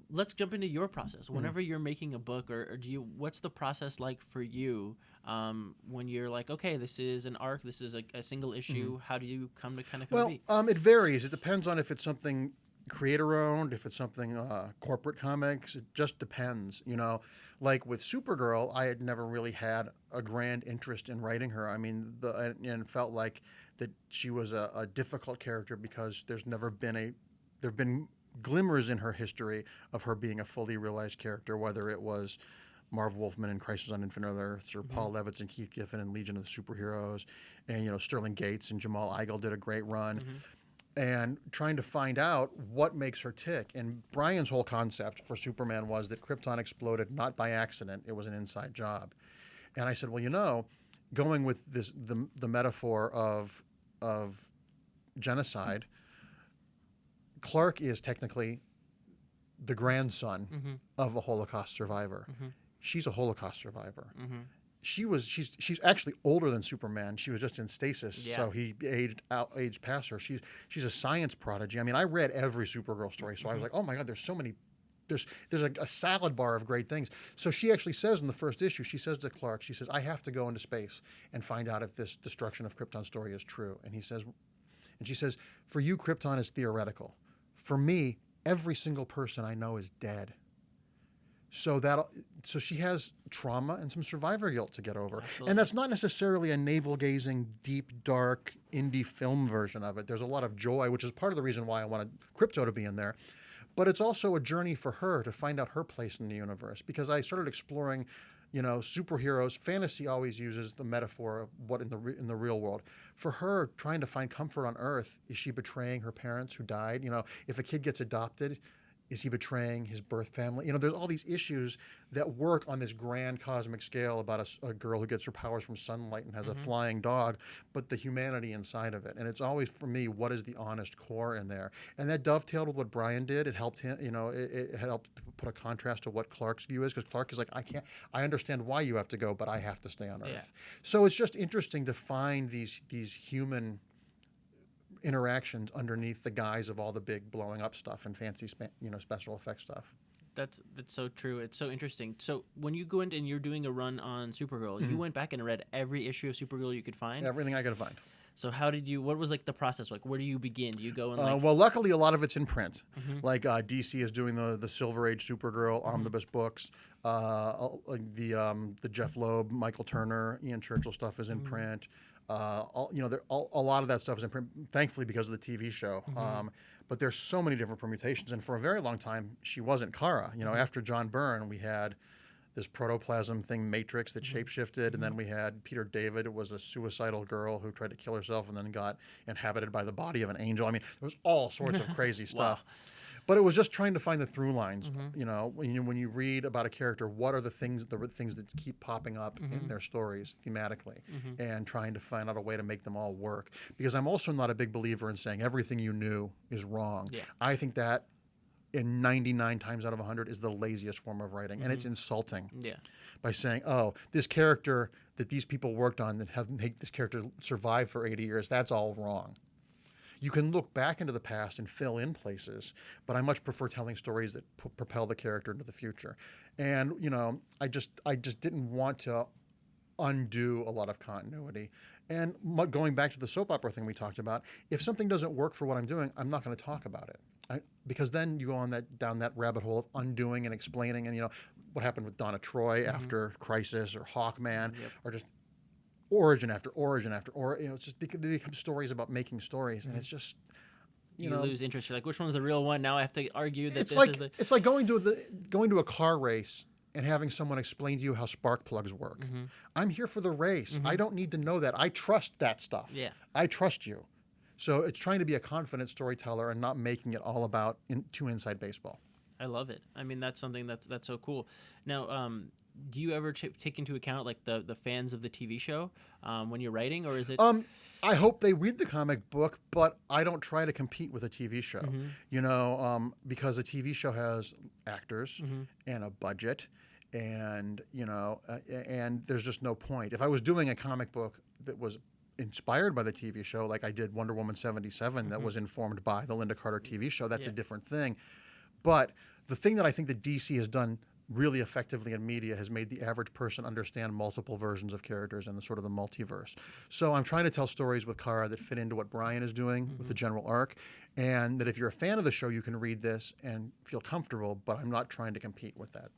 let's jump into your process. Whenever you're making a book, or what's the process like for you when you're like, okay, this is an arc, this is a single issue. How do you come to kind of Well, be? it varies. It depends on if it's something creator-owned, if it's something corporate comics. It just depends. Like with Supergirl, I had never really had a grand interest in writing her. I mean, and felt like that she was a difficult character because there've been glimmers in her history of her being a fully realized character, whether it was Marv Wolfman in Crisis on Infinite Earths, or Paul Levitz and Keith Giffen in Legion of the Superheroes, and Sterling Gates and Jamal Igle did a great run. And trying to find out what makes her tick. And Brian's whole concept for Superman was that Krypton exploded not by accident; it was an inside job. And I said, well, going with the metaphor of genocide, Clark is technically the grandson of a Holocaust survivor. She's a Holocaust survivor. She's actually older than Superman. She was just in stasis, so he aged past her. She's a science prodigy. I mean, I read every Supergirl story, so I was like, oh my God, there's so many. There's a salad bar of great things. So she actually says in the first issue, she says to Clark, she says, I have to go into space and find out if this destruction of Krypton story is true. And she says, for you, Krypton is theoretical. For me, every single person I know is dead. So she has trauma and some survivor guilt to get over. Absolutely. And that's not necessarily a navel-gazing, deep, dark, indie film version of it. There's a lot of joy, which is part of the reason why I wanted Krypto to be in there. But it's also a journey for her to find out her place in the universe, because I started exploring, superheroes. Fantasy always uses the metaphor of what in the real world. For her, trying to find comfort on Earth, is she betraying her parents who died? If a kid gets adopted, is he betraying his birth family? There's all these issues that work on this grand cosmic scale about a girl who gets her powers from sunlight and has a flying dog, but the humanity inside of it. And it's always, for me, what is the honest core in there? And that dovetailed with what Brian did. It helped him, it helped put a contrast to what Clark's view is, because Clark is like, I understand why you have to go, but I have to stay on Earth. Yeah. So it's just interesting to find these human interactions underneath the guise of all the big blowing up stuff and fancy special effects stuff. That's so true. It's so interesting. So when you go in and you're doing a run on Supergirl, you went back and read every issue of Supergirl you could find? Everything I could find. So what was like the process like? Where do you begin? Do you go and well, luckily a lot of it's in print. Like DC is doing the Silver Age Supergirl omnibus books. Like the Jeff Loeb, Michael Turner, Ian Churchill stuff is in print. A lot of that stuff is in print, thankfully, because of the TV show. But there's so many different permutations, and for a very long time, she wasn't Kara. After John Byrne, we had this protoplasm thing, Matrix, that shapeshifted, and then we had Peter David. It was a suicidal girl who tried to kill herself and then got inhabited by the body of an angel. I mean, there was all sorts of crazy stuff. Wow. But it was just trying to find the through lines. When you read about a character, what are the things that keep popping up in their stories thematically, and trying to find out a way to make them all work. Because I'm also not a big believer in saying everything you knew is wrong. Yeah. I think that in 99 times out of 100 is the laziest form of writing, and it's insulting. Yeah. By saying, oh, this character that these people worked on that have made this character survive for 80 years, that's all wrong. You can look back into the past and fill in places, but I much prefer telling stories that propel the character into the future. And I just didn't want to undo a lot of continuity. And going back to the soap opera thing we talked about, if something doesn't work for what I'm doing, I'm not going to talk about it. Because then you go down that rabbit hole of undoing and explaining, and what happened with Donna Troy after Crisis, or Hawkman, or just origin after origin after it's just they become stories about making stories, and it's just you lose interest. You're like, which one's the real one? Now I have to argue that it's like going to a car race and having someone explain to you how spark plugs work. I'm here for the race. I don't need to know that. I trust that stuff. Yeah, I trust you. So it's trying to be a confident storyteller and not making it all about too inside baseball. I love it. I mean, that's something that's so cool. Now, do you ever take into account like the fans of the TV show when you're writing, or is it? I hope they read the comic book, but I don't try to compete with a TV show. Because a TV show has actors and a budget, and and there's just no point. If I was doing a comic book that was inspired by the TV show, like I did Wonder Woman 77, that was informed by the Linda Carter TV show, that's a different thing. But the thing that I think that DC has done really effectively in media has made the average person understand multiple versions of characters and the sort of the multiverse. So I'm trying to tell stories with Kara that fit into what Brian is doing with the general arc, and that if you're a fan of the show, you can read this and feel comfortable, but I'm not trying to compete with that.